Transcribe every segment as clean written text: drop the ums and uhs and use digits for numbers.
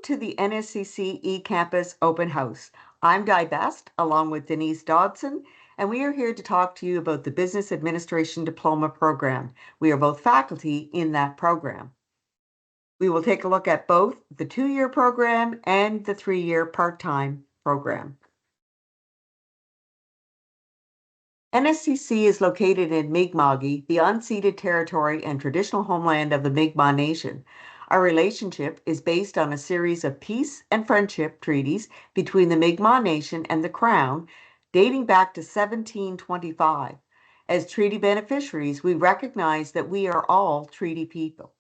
to the NSCC eCampus Open House. I'm Di Best, along with Denise Dodson, and we are here to talk to you about the Business Administration Diploma Program. We are both faculty in that program. We will take a look at both the 2-year program and the 3-year part-time program. NSCC is located in Mi'kma'ki, the unceded territory and traditional homeland of the Mi'kmaq Nation. Our relationship is based on a series of peace and friendship treaties between the Mi'kmaq Nation and the Crown, dating back to 1725. As treaty beneficiaries, we recognize that we are all treaty people.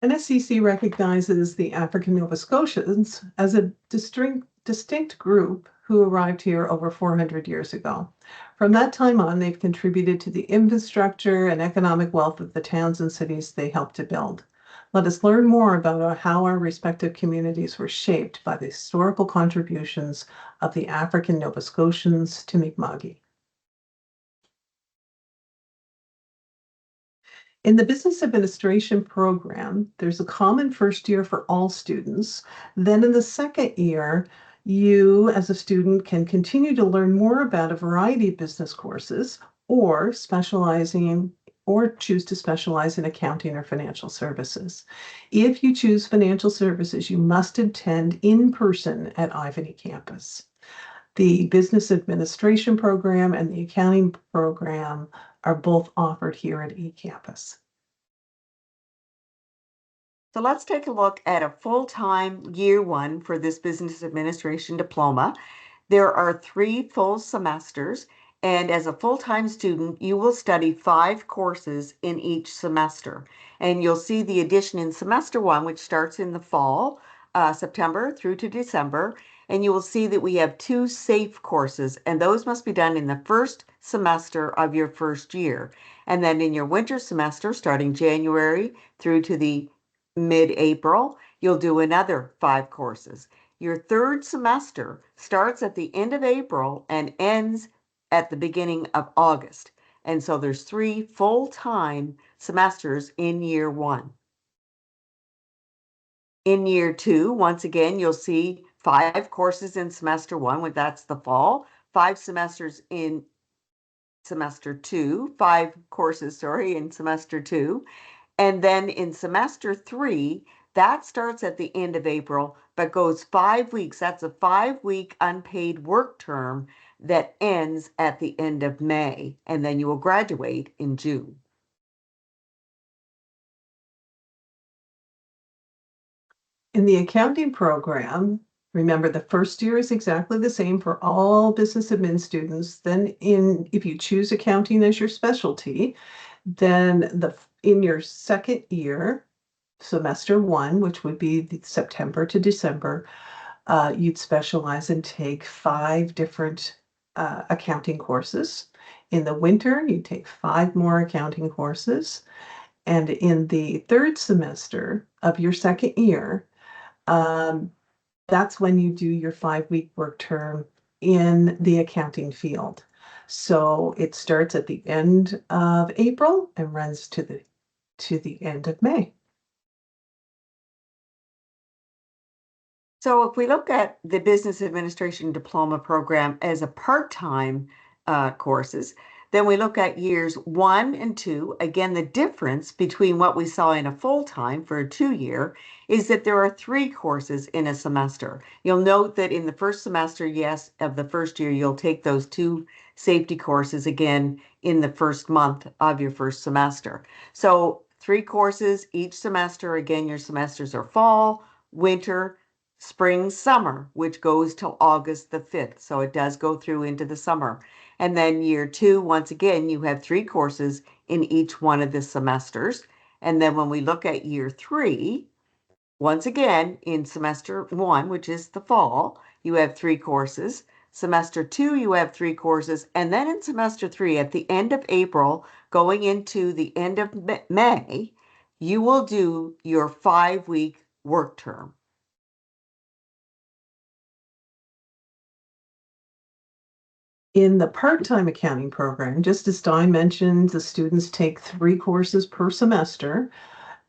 NSCC recognizes the African Nova Scotians as a distinct group who arrived here over 400 years ago. From that time on, they've contributed to the infrastructure and economic wealth of the towns and cities they helped to build. Let us learn more about how our respective communities were shaped by the historical contributions of the African Nova Scotians to Mi'kma'ki. In the Business Administration program, there's a common first year for all students. Then in the second year, you as a student can continue to learn more about a variety of business courses or choose to specialize in accounting or financial services. If you choose financial services, you must attend in person at eCampus. The Business Administration program and the accounting program are both offered here at eCampus. So let's take a look at a full-time year 1 for this Business Administration diploma. There are 3 full semesters, and as a full-time student, you will study 5 courses in each semester. And you'll see the addition in semester 1, which starts in the fall, September through to December. And you will see that we have 2 SAFE courses, and those must be done in the first semester of your first year. And then in your winter semester, starting January through to the mid-April, you'll do another 5 courses. Your 3rd semester starts at the end of April and ends at the beginning of August. And so there's 3 full-time semesters in year 1. In year 2, once again, you'll see 5 courses in semester 1, that's the fall, 5 semesters in semester 2, 5 courses, in semester 2. And then in semester 3, that starts at the end of April, but goes 5 weeks. That's a 5-week unpaid work term that ends at the end of May, and then you will graduate in June. In the accounting program, remember the first year is exactly the same for all business admin students. Then if you choose accounting as your specialty, then in your second year, semester 1, which would be September to December, you'd specialize and take 5 different accounting courses. In the winter, you take 5 more accounting courses. And in the 3rd semester of your second year, that's when you do your 5-week work term in the accounting field. So it starts at the end of April and runs to the end of May. So if we look at the Business Administration Diploma program as a part-time courses, then we look at years 1 and 2. Again, the difference between what we saw in a full-time for a 2-year is that there are 3 courses in a semester. You'll note that in the first semester, yes, of the first year, you'll take those 2 safety courses again in the first month of your first semester. So 3 courses each semester. Again, your semesters are fall, winter, spring, summer, which goes till August the 5th. So it does go through into the summer. And then year 2, once again, you have 3 courses in each one of the semesters. And then when we look at year 3, once again, in semester 1, which is the fall, you have 3 courses. Semester 2, you have 3 courses. And then in semester 3, at the end of April, going into the end of May, you will do your 5-week work term. In the part-time accounting program, just as Di mentioned, the students take 3 courses per semester.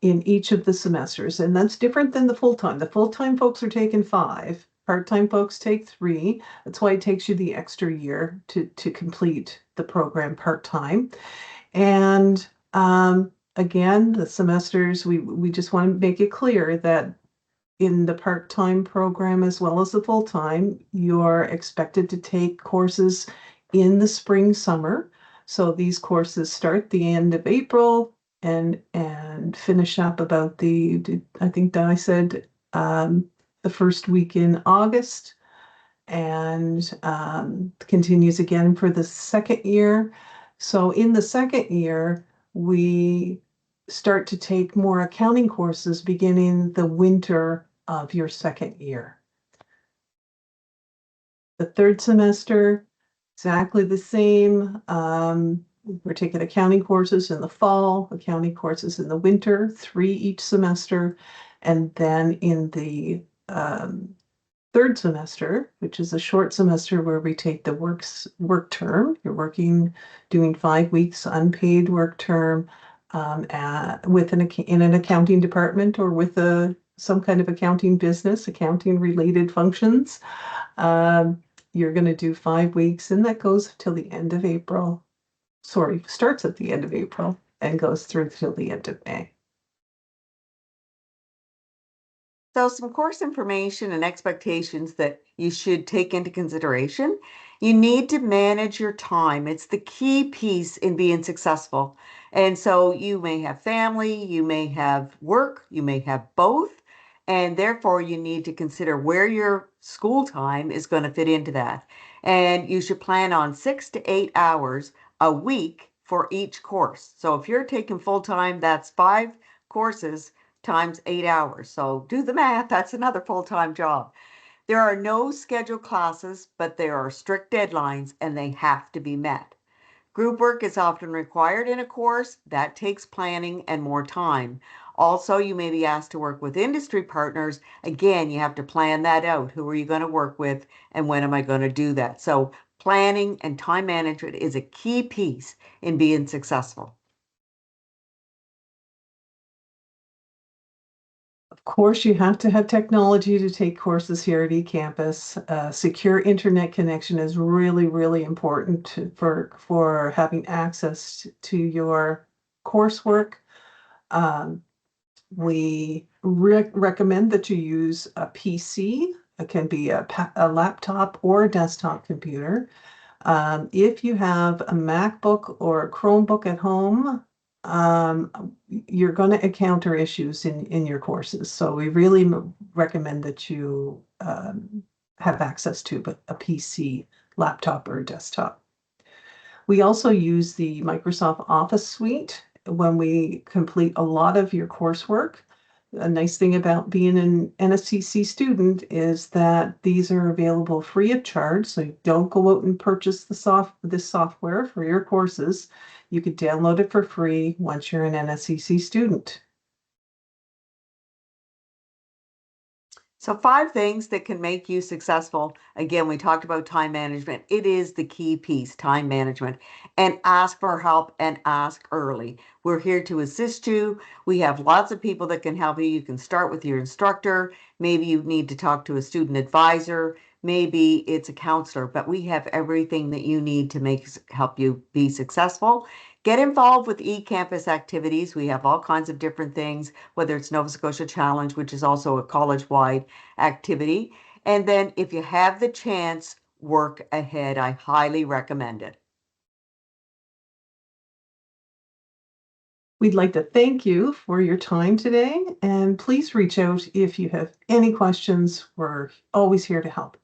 in each of the semesters. And that's different than the full-time. The full-time folks are taking 5. Part-time folks take 3. That's why it takes you the extra year to complete the program part-time. And again, the semesters, we just want to make it clear that in the part-time program as well as the full-time, you're expected to take courses in the spring, summer. So these courses start the end of April and finish up about I think that I said the first week in August, and continues again for the second year. So in the second year, we start to take more accounting courses beginning the winter of your second year. The third semester, exactly the same. We're taking accounting courses in the fall, accounting courses in the winter, 3 each semester. And then in the third semester, which is a short semester where we take the work term. You're working, doing 5 weeks unpaid work term with in an accounting department or with some kind of accounting business, accounting related functions. You're going to do 5 weeks, and that goes till the end of April. Sorry, starts at the end of April and goes through till the end of May. So, some course information and expectations that you should take into consideration. You need to manage your time. It's the key piece in being successful. And so, you may have family, you may have work, you may have both. And therefore, you need to consider where your school time is going to fit into that. And you should plan on 6 to 8 hours a week for each course. So, if you're taking full time, that's 5 courses times 8 hours. So do the math, that's another full-time job. There are no scheduled classes, but there are strict deadlines and they have to be met. Group work is often required in a course. That takes planning and more time. Also, you may be asked to work with industry partners. Again, you have to plan that out. Who are you going to work with and when am I going to do that? So planning and time management is a key piece in being successful. Of course, you have to have technology to take courses here at eCampus. Secure internet connection is really, really important for having access to your coursework. We recommend that you use a PC. It can be a laptop or a desktop computer. If you have a MacBook or a Chromebook at home, you're going to encounter issues in your courses. So we really recommend that you have access to a PC, laptop, or a desktop. We also use the Microsoft Office suite when we complete a lot of your coursework. A nice thing about being an NSCC student is that these are available free of charge, so you don't go out and purchase this software for your courses. You can download it for free once you're an NSCC student. So 5 things that can make you successful. Again, we talked about time management. It is the key piece, time management. And ask for help and ask early. We're here to assist you. We have lots of people that can help you. You can start with your instructor. Maybe you need to talk to a student advisor. Maybe it's a counselor, but we have everything that you need to help you be successful. Get involved with eCampus activities. We have all kinds of different things, whether it's Nova Scotia Challenge, which is also a college-wide activity. And then if you have the chance, work ahead. I highly recommend it. We'd like to thank you for your time today, and please reach out if you have any questions. We're always here to help.